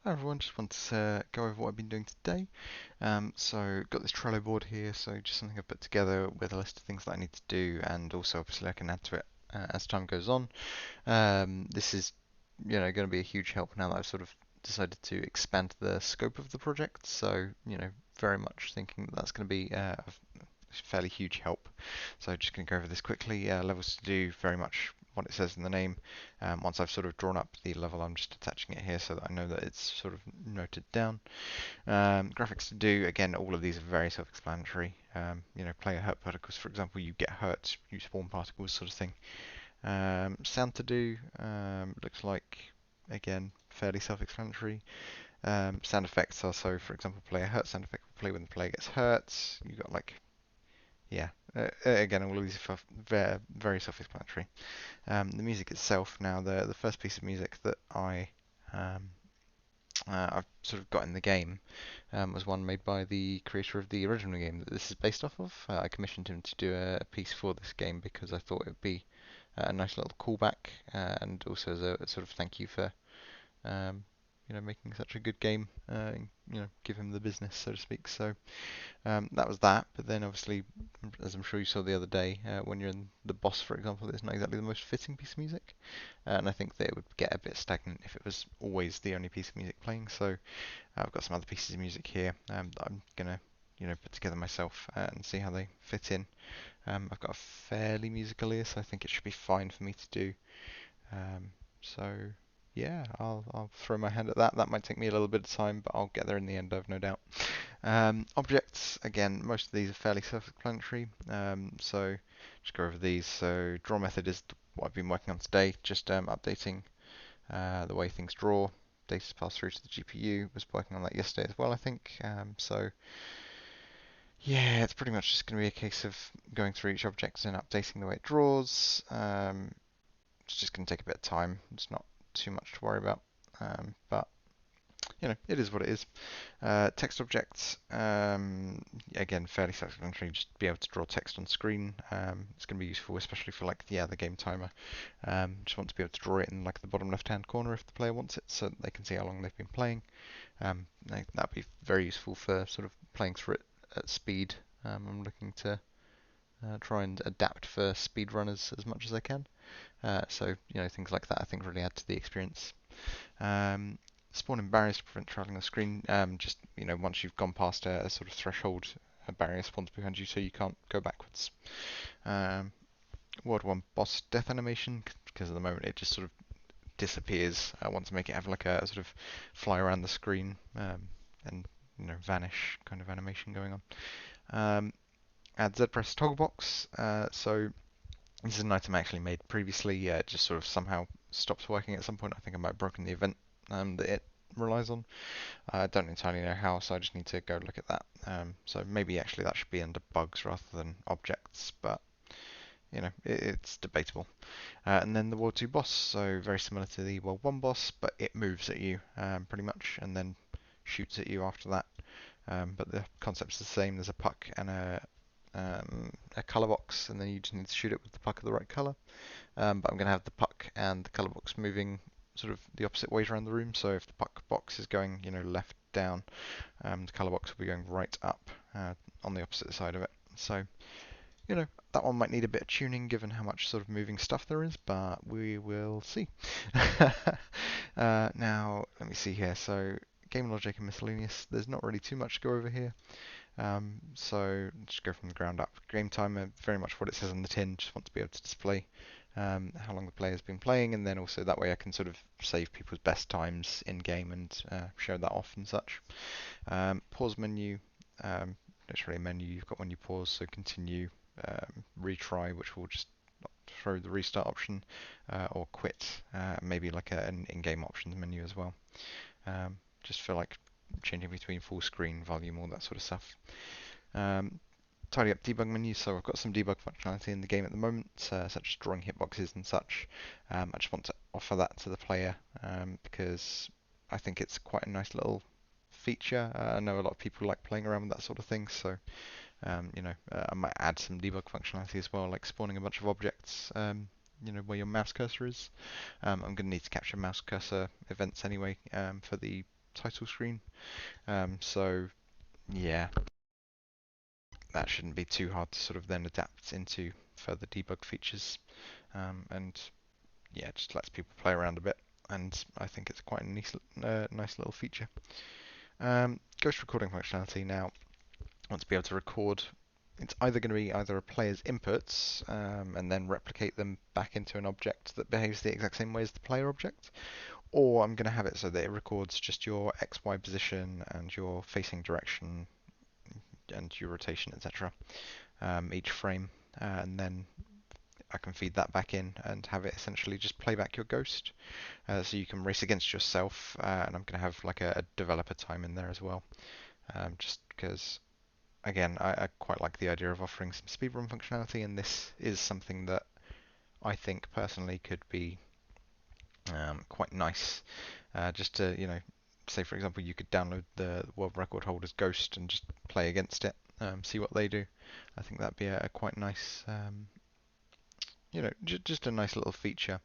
Hi everyone, just want to go over what I've been doing today. So got this Trello board here, so just something I've put together with a list of things that I need to do, and also obviously I can add to it as time goes on. This is, going to be a huge help now that I've sort of decided to expand the scope of the project. So, very much thinking that that's going to be a fairly huge help. So just going to go over this quickly. Levels to do, very much what it says in the name. Once I've sort of drawn up the level, I'm just attaching it here so that I know that it's sort of noted down. Graphics to do, again, all of these are very self-explanatory. Player hurt particles, for example, you get hurt, you spawn particles, sort of thing. Sound to do, looks like, again, fairly self-explanatory. Sound effects are, so for example, player hurt sound effect will play when the player gets hurt. You've got like, yeah, again, all of these are very, very self-explanatory. The music itself, now the first piece of music that um, I've sort of got in the game was one made by the creator of the original game that this is based off of. I commissioned him to do a piece for this game because I thought it would be a nice little callback and also as a sort of thank you for um, making such a good game. Give him the business, so to speak. So that was that. But then obviously, as I'm sure you saw the other day, when you're in the boss, for example, it's not exactly the most fitting piece of music. And I think that it would get a bit stagnant if it was always the only piece of music playing. So I've got some other pieces of music here that I'm gonna put together myself and see how they fit in. I've got a fairly musical ear, so I think it should be fine for me to do. Um, so yeah, I'll throw my hand at that. That might take me a little bit of time, but I'll get there in the end, I've no doubt. Objects, again, most of these are fairly self-explanatory. So just go over these. So draw method is what I've been working on today, just updating the way things draw. Data's passed through to the GPU. Was working on that yesterday as well, I think. So yeah, it's pretty much just going to be a case of going through each object and updating the way it draws. It's just going to take a bit of time. It's not too much to worry about. But it is what it is. Text objects, again, fairly self-explanatory. Just be able to draw text on screen. It's going to be useful, especially for like the game timer. Just want to be able to draw it in like the bottom left-hand corner if the player wants it, so that they can see how long they've been playing. That'd be very useful for sort of playing through it at speed. I'm looking to try and adapt for speed runners as much as I can. So things like that I think really add to the experience. Um, Spawning barriers to prevent traveling on screen. Just once you've gone past a sort of threshold, a barrier spawns behind you, so you can't go backwards. Um, War2 Boss death animation, because at the moment it just sort of disappears. I want to make it have like a sort of fly around the screen and vanish kind of animation going on. Add Z press toggle box. So this is an item I actually made previously. It just sort of somehow stops working at some point. I think I might have broken the event that it relies on. I don't entirely know how, so I just need to go look at that. So maybe actually that should be under bugs rather than objects, but it's debatable. And then the War2 Boss, so very similar to the War1 Boss, but it moves at you pretty much and then shoots at you after that. But the concept's the same. There's a puck and a color box, and then you just need to shoot it with the puck of the right color. But I'm going to have the puck and the color box moving sort of the opposite ways around the room. So if the puck box is going, left down, the color box will be going right up on the opposite side of it. So, that one might need a bit of tuning given how much sort of moving stuff there is, but we will see. Now, let me see here. So, game logic and miscellaneous. There's not really too much to go over here. So just go from the ground up. Game timer, very much what it says on the tin. Just want to be able to display how long the player's been playing, and then also that way I can sort of save people's best times in game and show that off and such. Pause menu, it's really a menu. You've got when you pause, so continue, retry, which will just throw the restart option, or quit, maybe like an in-game options menu as well. Just for like changing between full screen, volume, all that sort of stuff. Tidy up debug menu, so I've got some debug functionality in the game at the moment, such as drawing hitboxes and such. I just want to offer that to the player because I think it's quite a nice little feature. I know a lot of people like playing around with that sort of thing, so I might add some debug functionality as well, like spawning a bunch of objects, where your mouse cursor is. I'm going to need to capture mouse cursor events anyway for the title screen. So yeah, that shouldn't be too hard to sort of then adapt into further debug features. And yeah, it just lets people play around a bit. And I think it's quite a nice little feature. Ghost recording functionality. Now, I want to be able to record. It's either going to be either a player's inputs and then replicate them back into an object that behaves the exact same way as the player object, or I'm going to have it so that it records just your XY position and your facing direction and your rotation, etc. Each frame, and then I can feed that back in and have it essentially just play back your ghost. So you can race against yourself, and I'm going to have like a developer time in there as well, just because again, I quite like the idea of offering some speedrun functionality, and this is something that I think personally could be quite nice. Just to, say for example, you could download the world record holder's Ghost and just play against it, see what they do. I think that'd be a quite nice, just a nice little feature.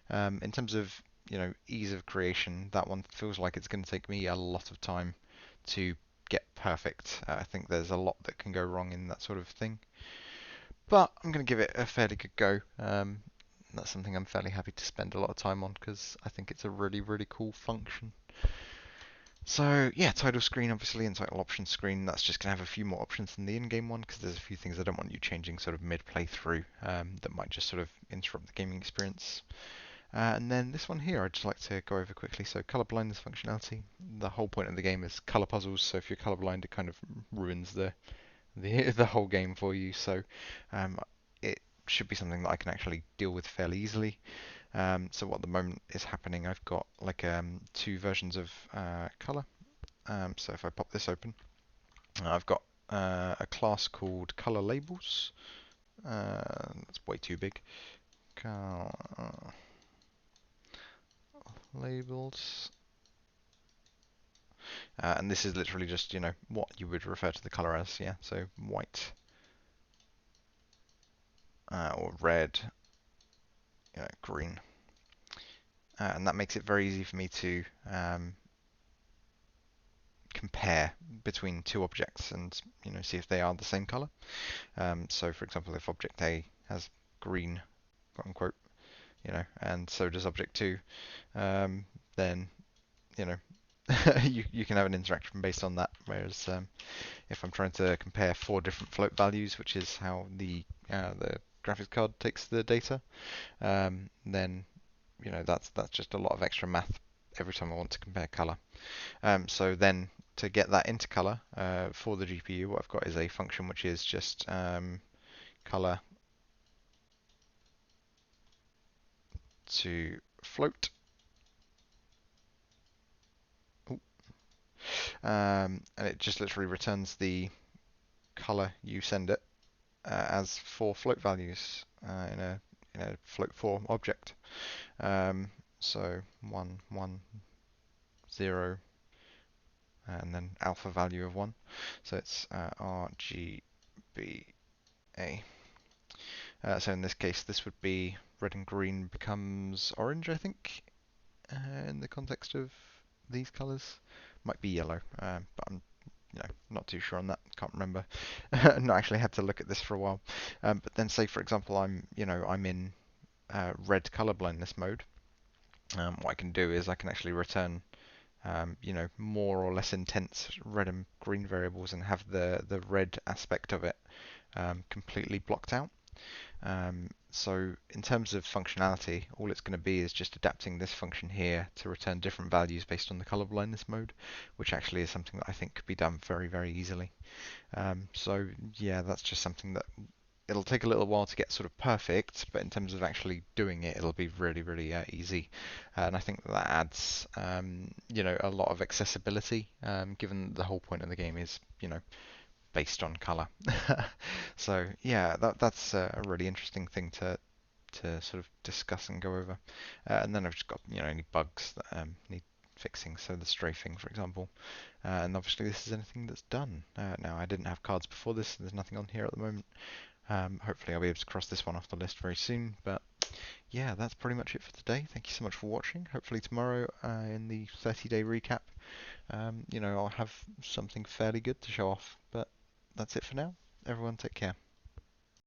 In terms of, ease of creation, that one feels like it's going to take me a lot of time to get perfect. I think there's a lot that can go wrong in that sort of thing. But I'm going to give it a fairly good go. That's something I'm fairly happy to spend a lot of time on because I think it's a really, really cool function. So yeah, title screen obviously and title options screen, that's just going to have a few more options than the in-game one because there's a few things I don't want you changing sort of mid-playthrough that might just sort of interrupt the gaming experience. And then this one here I'd just like to go over quickly. So colorblindness functionality. The whole point of the game is color puzzles, so if you're colorblind it kind of ruins the whole game for you. So it should be something that I can actually deal with fairly easily. So what at the moment is happening, I've got like two versions of color. So if I pop this open, I've got a class called color labels. That's way too big. Labels. And this is literally just, what you would refer to the color as, yeah. So white or red, green. And that makes it very easy for me to compare between two objects and see if they are the same color. So for example, if object A has green, quote unquote, and so does object 2, then you can have an interaction based on that. Whereas if I'm trying to compare 4 different float values, which is how the graphics card takes the data, then that's just a lot of extra math every time I want to compare color. So then to get that into color for the GPU, what I've got is a function which is just color to float. And it just literally returns the color you send it as 4 float values in a float 4 object. So 1, 1, 0, and then alpha value of 1. So it's RGBA. So in this case, this would be red and green becomes orange, I think, in the context of these colors. Might be yellow, but I'm not too sure on that. Can't remember. Not actually had to look at this for a while. But then say for example I'm in red color blindness mode. What I can do is I can actually return more or less intense red and green variables and have the red aspect of it completely blocked out. So in terms of functionality, all it's going to be is just adapting this function here to return different values based on the color blindness mode, which actually is something that I think could be done very, very easily. So yeah, that's just something that it'll take a little while to get sort of perfect, but in terms of actually doing it, it'll be really, really easy. And I think that adds, a lot of accessibility, given the whole point of the game is, based on color. So yeah, that's a really interesting thing to sort of discuss and go over. And then I've just got any bugs that need fixing, so the strafing, for example. And obviously this is anything that's done. Now I didn't have cards before this, so there's nothing on here at the moment. Hopefully I'll be able to cross this one off the list very soon, but yeah, that's pretty much it for today. Thank you so much for watching. Hopefully tomorrow in the 30-day recap I'll have something fairly good to show off. But that's it for now. Everyone take care.